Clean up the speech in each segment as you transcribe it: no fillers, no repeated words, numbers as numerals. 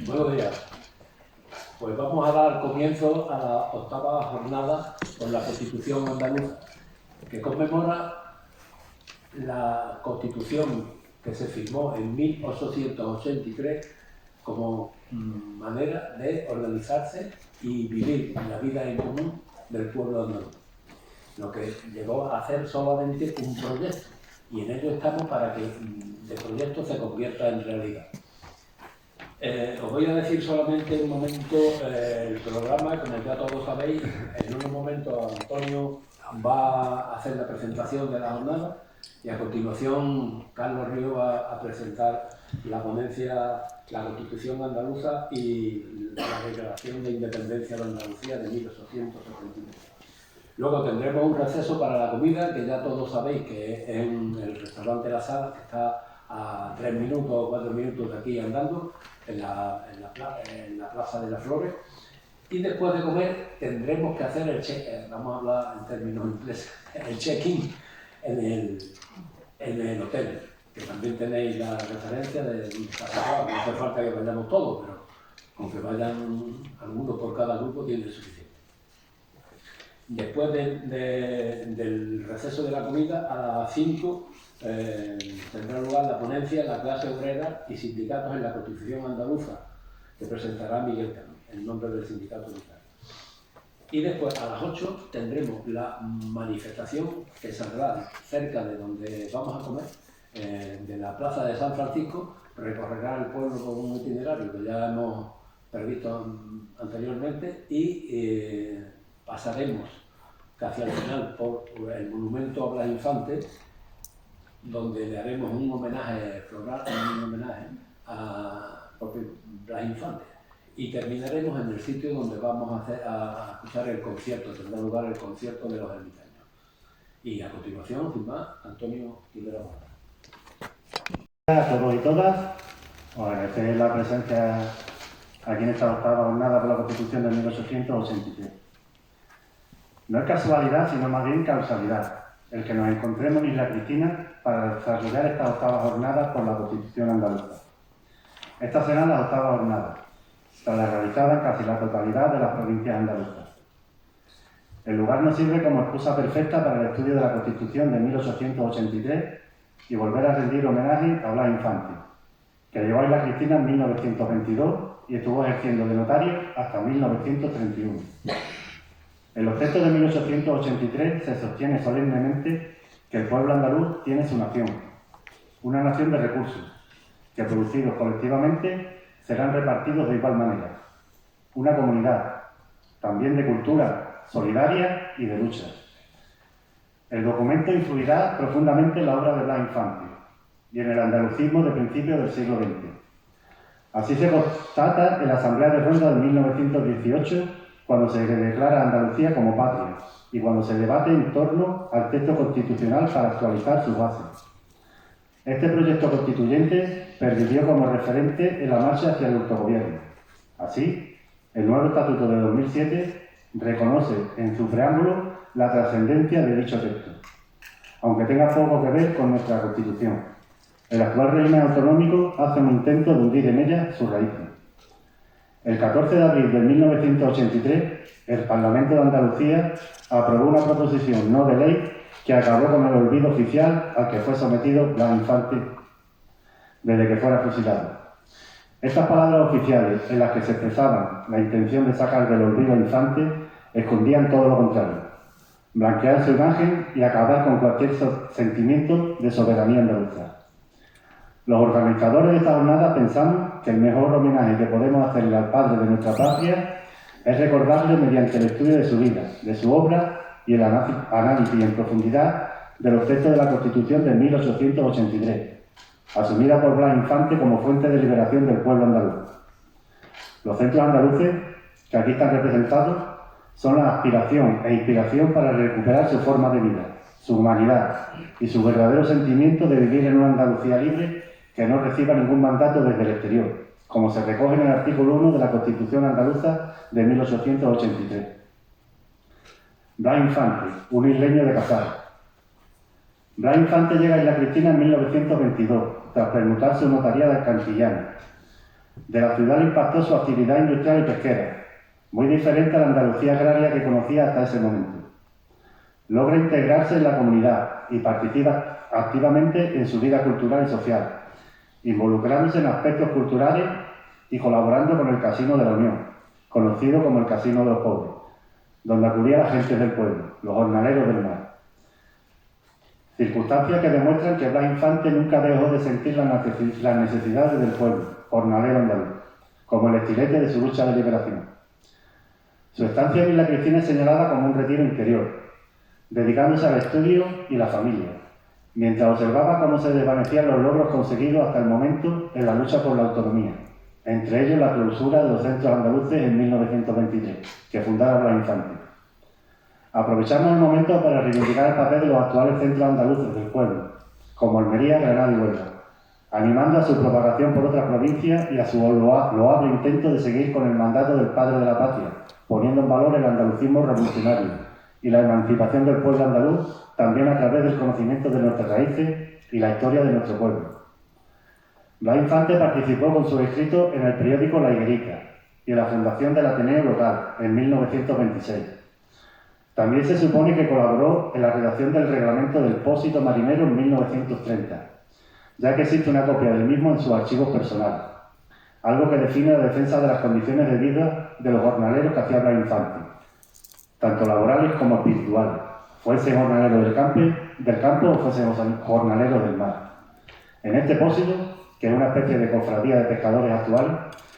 Buenos días. Pues vamos a dar comienzo a la octava jornada con la Constitución andaluza, que conmemora la Constitución que se firmó en 1883 como manera de organizarse y vivir la vida en común del pueblo andaluz, lo que llegó a hacer solamente un proyecto, y en ello estamos para que de proyecto se convierta en realidad. Os voy a decir solamente un momento el programa. Como ya todos sabéis, en un momento Antonio va a hacer la presentación de la jornada y a continuación Carlos Río va a presentar la ponencia La Constitución Andaluza y la Declaración de Independencia de Andalucía de 1879. Luego tendremos un receso para la comida, que ya todos sabéis que es en el restaurante La Sala, que está a 3 minutos o 4 minutos de aquí andando, en la Plaza de las Flores. Y después de comer tendremos que hacer el check, vamos a hablar en términos ingleses, el check-in en el hotel, que también tenéis la referencia de no hace falta que vayamos todos, pero con que vayan algunos por cada grupo tiene suficiente. Después del receso de la comida, a las 5 tendrá lugar la ponencia La clase obrera y sindicatos en la Constitución andaluza, que presentará Miguel Cano, en nombre del sindicato unitario. Y después, a las 8, tendremos la manifestación que saldrá cerca de donde vamos a comer, de la Plaza de San Francisco. Recorrerá el pueblo con un itinerario que ya hemos previsto anteriormente y pasaremos casi al final por el monumento a Blas Infante, donde le haremos un homenaje floral, un homenaje a Blas Infante, y terminaremos en el sitio donde vamos a escuchar el concierto, tendrá lugar el concierto de los ermitaños. Y a continuación, sin más, Antonio Quintero. A todos y todas, os agradecer la presencia aquí en esta octava jornada por la Constitución de 1883. No es casualidad, sino más bien causalidad, el que nos encontremos en Isla Cristina para desarrollar esta octava jornada por la Constitución andaluza. Esta será la octava jornada, tras la realizada en casi la totalidad de las provincias andaluzas. El lugar nos sirve como excusa perfecta para el estudio de la Constitución de 1883 y volver a rendir homenaje a Blas Infante, que llegó a Isla Cristina en 1922 y estuvo ejerciendo de notario hasta 1931. En los textos de 1883 se sostiene solemnemente que el pueblo andaluz tiene su nación, una nación de recursos, que producidos colectivamente serán repartidos de igual manera. Una comunidad, también de cultura, solidaria y de lucha. El documento influirá profundamente en la obra de Blas Infante y en el andalucismo de principios del siglo XX. Así se constata en la Asamblea de Ronda de 1918, cuando se declara Andalucía como patria y cuando se debate en torno al texto constitucional para actualizar sus bases. Este proyecto constituyente pervivió como referente en la marcha hacia el autogobierno. Así, el nuevo Estatuto de 2007 reconoce en su preámbulo la trascendencia de dicho texto, aunque tenga poco que ver con nuestra Constitución. El actual régimen autonómico hace un intento de hundir en ella sus raíces. El 14 de abril de 1983, el Parlamento de Andalucía aprobó una proposición no de ley que acabó con el olvido oficial al que fue sometido Blas Infante desde que fuera fusilado. Estas palabras oficiales, en las que se expresaba la intención de sacar del olvido a Infante, escondían todo lo contrario: blanquear su imagen y acabar con cualquier sentimiento de soberanía andaluza. Los organizadores de esta jornada pensamos que el mejor homenaje que podemos hacerle al padre de nuestra patria es recordarle mediante el estudio de su vida, de su obra y el análisis en profundidad de los textos de la Constitución de 1883, asumida por Blas Infante como fuente de liberación del pueblo andaluz. Los centros andaluces, que aquí están representados, son la aspiración e inspiración para recuperar su forma de vida, su humanidad y su verdadero sentimiento de vivir en una Andalucía libre que no reciba ningún mandato desde el exterior, como se recoge en el artículo 1 de la Constitución andaluza de 1883. Blas Infante, un isleño de Casar. Blas Infante llega a Isla Cristina en 1922, tras permutar su notaría de Cantillana, De la ciudad le impactó su actividad industrial y pesquera, muy diferente a la Andalucía agraria que conocía hasta ese momento. Logra integrarse en la comunidad y participa activamente en su vida cultural y social, involucrándose en aspectos culturales y colaborando con el Casino de la Unión, conocido como el Casino de los Pobres, donde acudía la gente del pueblo, los jornaleros del mar. Circunstancias que demuestran que Blas Infante nunca dejó de sentir las necesidades del pueblo, jornalero andaluz, como el estilete de su lucha de liberación. Su estancia en Isla Cristina es señalada como un retiro interior, dedicándose al estudio y la familia, mientras observaba cómo se desvanecían los logros conseguidos hasta el momento en la lucha por la autonomía, entre ellos la clausura de los centros andaluces en 1923, que fundara Blas Infante. Aprovechamos el momento para reivindicar el papel de los actuales centros andaluces del pueblo, como Almería, Granada y Huelva, animando a su propagación por otras provincias y a su loable intento de seguir con el mandato del padre de la patria, poniendo en valor el andalucismo revolucionario y la emancipación del pueblo andaluz, también a través del conocimiento de nuestras raíces y la historia de nuestro pueblo. Blas Infante participó con sus escritos en el periódico La Higuerica y en la fundación del Ateneo local en 1926. También se supone que colaboró en la redacción del reglamento del Pósito Marinero en 1930, ya que existe una copia del mismo en sus archivos personales, algo que define la defensa de las condiciones de vida de los jornaleros que hacía Blas Infante, tanto laborales como espirituales, fuese jornalero del campo o fuese jornalero del mar. En este pósito, que es una especie de cofradía de pescadores actuales,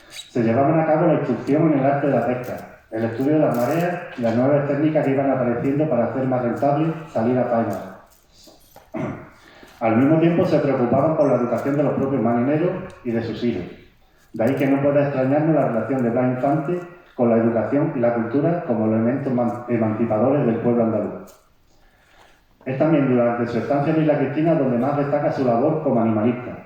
se llevaban a cabo la instrucción en el arte de la pesca, el estudio de las mareas y las nuevas técnicas que iban apareciendo para hacer más rentable salir a faena. Al mismo tiempo se preocupaban por la educación de los propios marineros y de sus hijos. De ahí que no pueda extrañarnos la relación de Blas Infante con la educación y la cultura como elementos emancipadores del pueblo andaluz. Es también durante su estancia en Isla Cristina donde más destaca su labor como animalista,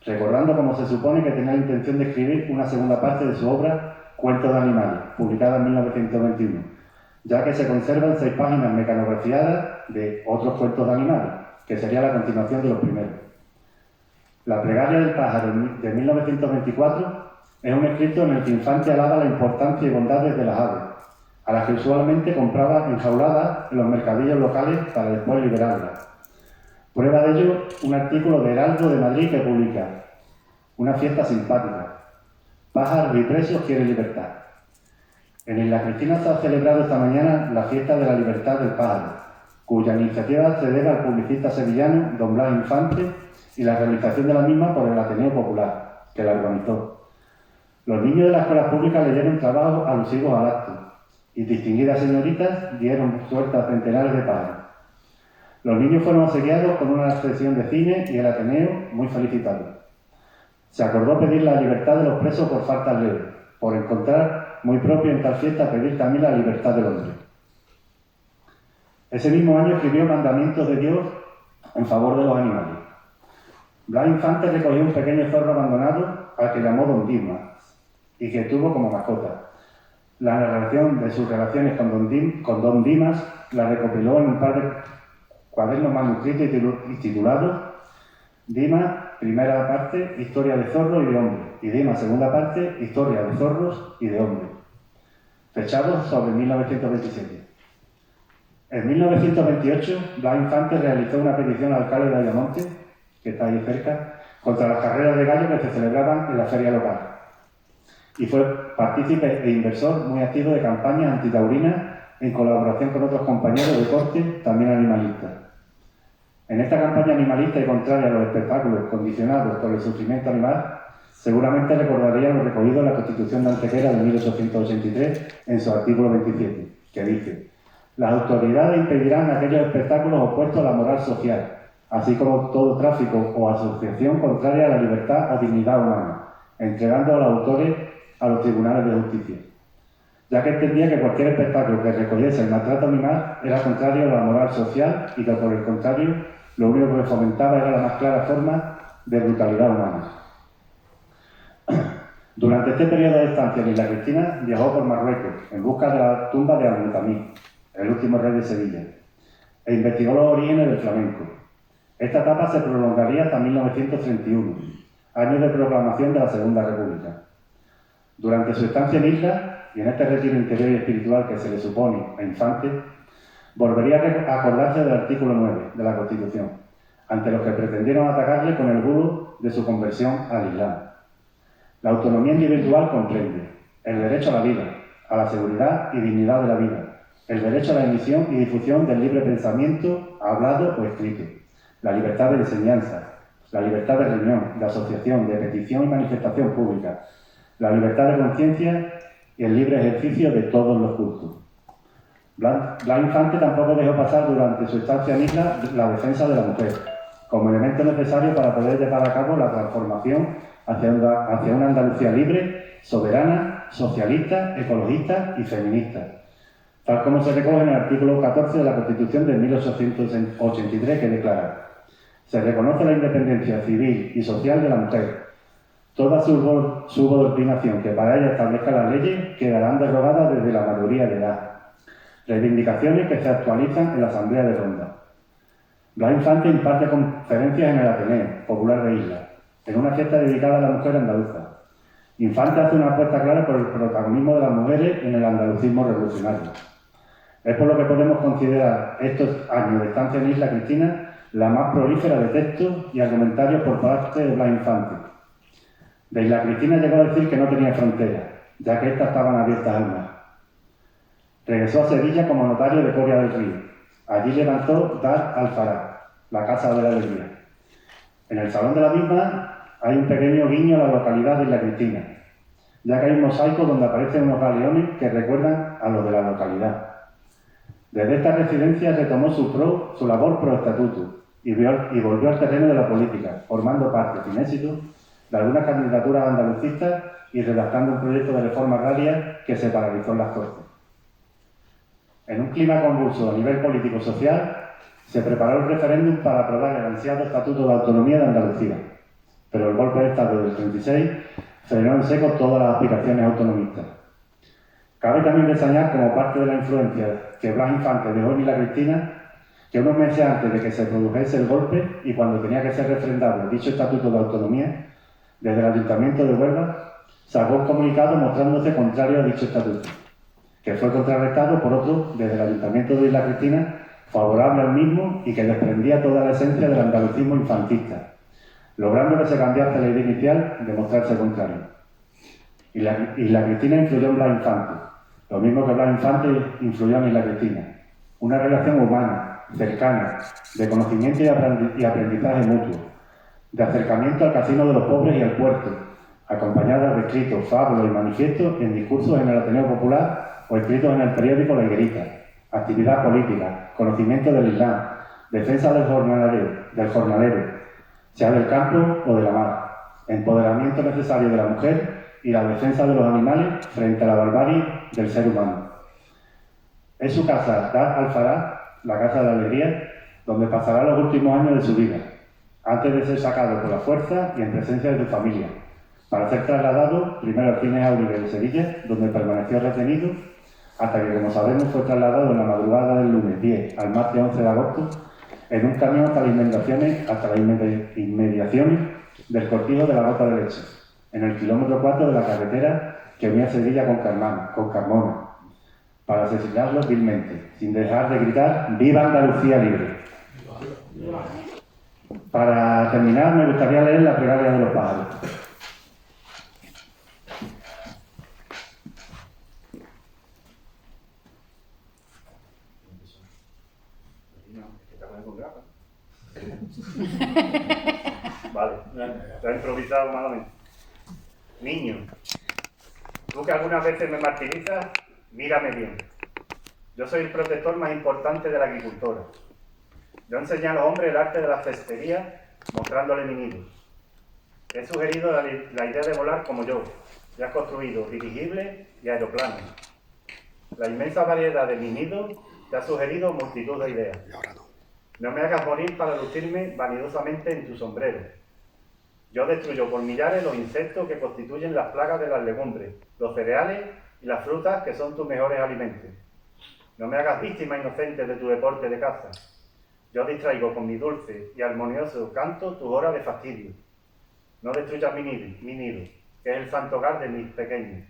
recordando cómo se supone que tenía la intención de escribir una segunda parte de su obra Cuentos de animales, publicada en 1921, ya que se conservan 6 páginas mecanografiadas de otros cuentos de animales, que sería la continuación de los primeros. La plegaria del pájaro de 1924 es un escrito en el que Infante alaba la importancia y bondades de las aves, a las que usualmente compraba enjauladas en los mercadillos locales para después liberarlas. Prueba de ello un artículo de Heraldo de Madrid que publica: una fiesta simpática. Pájaros y presos quieren libertad. En Isla Cristina se ha celebrado esta mañana la fiesta de la libertad del pájaro, cuya iniciativa se debe al publicista sevillano don Blas Infante y la realización de la misma por el Ateneo Popular, que la organizó. Los niños de las escuelas públicas leyeron trabajos alusivos al acto y distinguidas señoritas dieron suerte a centenares de pájaros. Los niños fueron obsequiados con una sección de cine y el Ateneo muy felicitado. Se acordó pedir la libertad de los presos por faltas leves, por encontrar muy propio en tal fiesta pedir también la libertad del hombre. Ese mismo año escribió Mandamientos de Dios en favor de los animales. Blas Infante recogió un pequeño zorro abandonado al que llamó Don Dimas y que tuvo como mascota. La narración de sus relaciones con Don Dimas la recopiló en un par de cuadernos manuscritos y titulados Dimas, primera parte, Historia de zorros y de hombres, y Dimas, segunda parte, Historia de zorros y de hombres, fechados sobre 1927. En 1928, Blas Infante realizó una petición al alcalde de Ayamonte, que está ahí cerca, contra las carreras de gallo que se celebraban en la feria local. Y fue partícipe e inversor muy activo de campañas antitaurinas en colaboración con otros compañeros de corte, también animalistas. En esta campaña animalista y contraria a los espectáculos condicionados por el sufrimiento animal, seguramente recordarían lo recogido en la Constitución de Antequera de 1883 en su artículo 27, que dice: las autoridades impedirán aquellos espectáculos opuestos a la moral social, así como todo tráfico o asociación contraria a la libertad o dignidad humana, entregando a los autores a los tribunales de justicia, ya que entendía que cualquier espectáculo que recogiese el maltrato animal era contrario a la moral social y que, por el contrario, lo único que fomentaba era la más clara forma de brutalidad humana. Durante este periodo de estancia en Isla Cristina viajó por Marruecos en busca de la tumba de Al-Mutamí, el último rey de Sevilla, e investigó los orígenes del flamenco. Esta etapa se prolongaría hasta 1931, años de proclamación de la Segunda República. Durante su estancia en Isla, y en este retiro interior y espiritual que se le supone a Infante, volvería a acordarse del artículo 9 de la Constitución, ante los que pretendieron atacarle con el bulo de su conversión al Islam. La autonomía individual comprende el derecho a la vida, a la seguridad y dignidad de la vida, el derecho a la emisión y difusión del libre pensamiento, hablado o escrito, la libertad de enseñanza, la libertad de reunión, de asociación, de petición y manifestación pública, la libertad de conciencia y el libre ejercicio de todos los cultos. Blas Infante tampoco dejó pasar durante su estancia en Isla la defensa de la mujer, como elemento necesario para poder llevar a cabo la transformación hacia una Andalucía libre, soberana, socialista, ecologista y feminista, tal como se recoge en el artículo 14 de la Constitución de 1883, que declara: se reconoce la independencia civil y social de la mujer. Toda subordinación que para ella establezca las leyes quedarán derogadas desde la mayoría de edad. Reivindicaciones que se actualizan en la Asamblea de Ronda. Blas Infante imparte conferencias en el Ateneo Popular de Isla, en una fiesta dedicada a la mujer andaluza. Infante hace una apuesta clara por el protagonismo de las mujeres en el andalucismo revolucionario. Es por lo que podemos considerar estos años de estancia en Isla Cristina la más prolífera de textos y argumentarios por parte de Blas Infante. De Isla Cristina llegó a decir que no tenía fronteras, ya que éstas estaban abiertas al mar. Regresó a Sevilla como notario de Coria del Río. Allí levantó Dar Alfará, la Casa de la Alegría. En el salón de la misma hay un pequeño guiño a la localidad de Isla Cristina, ya que hay un mosaico donde aparecen unos galeones que recuerdan a los de la localidad. Desde esta residencia retomó su labor pro estatuto y volvió al terreno de la política, formando parte, sin éxito, de algunas candidaturas andalucistas y redactando un proyecto de reforma agraria que se paralizó en las Cortes. En un clima convulso a nivel político-social, se preparó el referéndum para aprobar el ansiado Estatuto de Autonomía de Andalucía, pero el golpe de Estado del 36 frenó en seco todas las aspiraciones autonomistas. Cabe también reseñar, como parte de la influencia que Blas Infante dejó en Isla Cristina, que unos meses antes de que se produjese el golpe y cuando tenía que ser refrendado dicho Estatuto de Autonomía, desde el Ayuntamiento de Huelva sacó un comunicado mostrándose contrario a dicho estatuto, que fue contrarrestado por otro desde el Ayuntamiento de Isla Cristina, favorable al mismo y que desprendía toda la esencia del andalucismo infantista, logrando que se cambiase la idea inicial de mostrarse contrario. Isla Cristina influyó en Blas Infante, lo mismo que Blas Infante influyó en Isla Cristina. Una relación humana, cercana, de conocimiento y aprendizaje mutuo, de acercamiento al casino de los pobres y al puerto, acompañada de escritos, fábulas y manifiestos en discursos en el Ateneo Popular o escritos en el periódico La Higuerita, actividad política, conocimiento del Islam, defensa del jornalero, sea del campo o de la mar, empoderamiento necesario de la mujer y la defensa de los animales frente a la barbarie del ser humano. Es su casa, Dar Alfará, la Casa de la Alegría, donde pasará los últimos años de su vida, antes de ser sacado por la fuerza y en presencia de su familia, para ser trasladado primero al Cine Auribe de Sevilla, donde permaneció retenido, hasta que, como sabemos, fue trasladado en la madrugada del lunes 10 al martes 11 de agosto en un camión hasta las inmediaciones del cortijo de la Gota de Leche, en el kilómetro 4 de la carretera que unía Sevilla con Carmona, para asesinarlo vilmente, sin dejar de gritar ¡Viva Andalucía libre! Para terminar, me gustaría leer la plegaria de los pájaros. Vale, lo he improvisado malamente. Niño, tú que algunas veces me martirizas, mírame bien. Yo soy el protector más importante de la agricultora. Yo enseñé a los hombres el arte de la cestería mostrándole mi nido. He sugerido la idea de volar como yo. Ya has construido dirigibles y aeroplanos. La inmensa variedad de mi nido te ha sugerido multitud de ideas. No me hagas morir para lucirme vanidosamente en tu sombrero. Yo destruyo por millares los insectos que constituyen las plagas de las legumbres, los cereales y las frutas que son tus mejores alimentos. No me hagas víctima inocente de tu deporte de caza. Yo distraigo con mi dulce y armonioso canto tus horas de fastidio. no destruyas mi nido, que es el santo hogar de mis pequeños.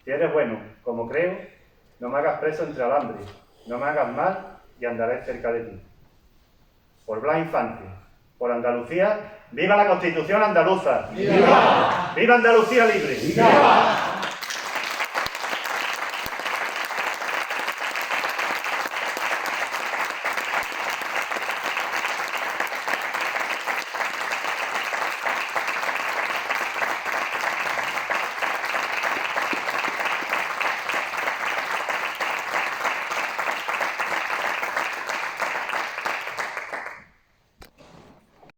Si eres bueno, como creo, no me hagas preso entre alambres, no me hagas mal y andaré cerca de ti. Por Blas Infante, por Andalucía, ¡viva la Constitución andaluza! ¡Viva! ¡Viva Andalucía libre! ¡Viva!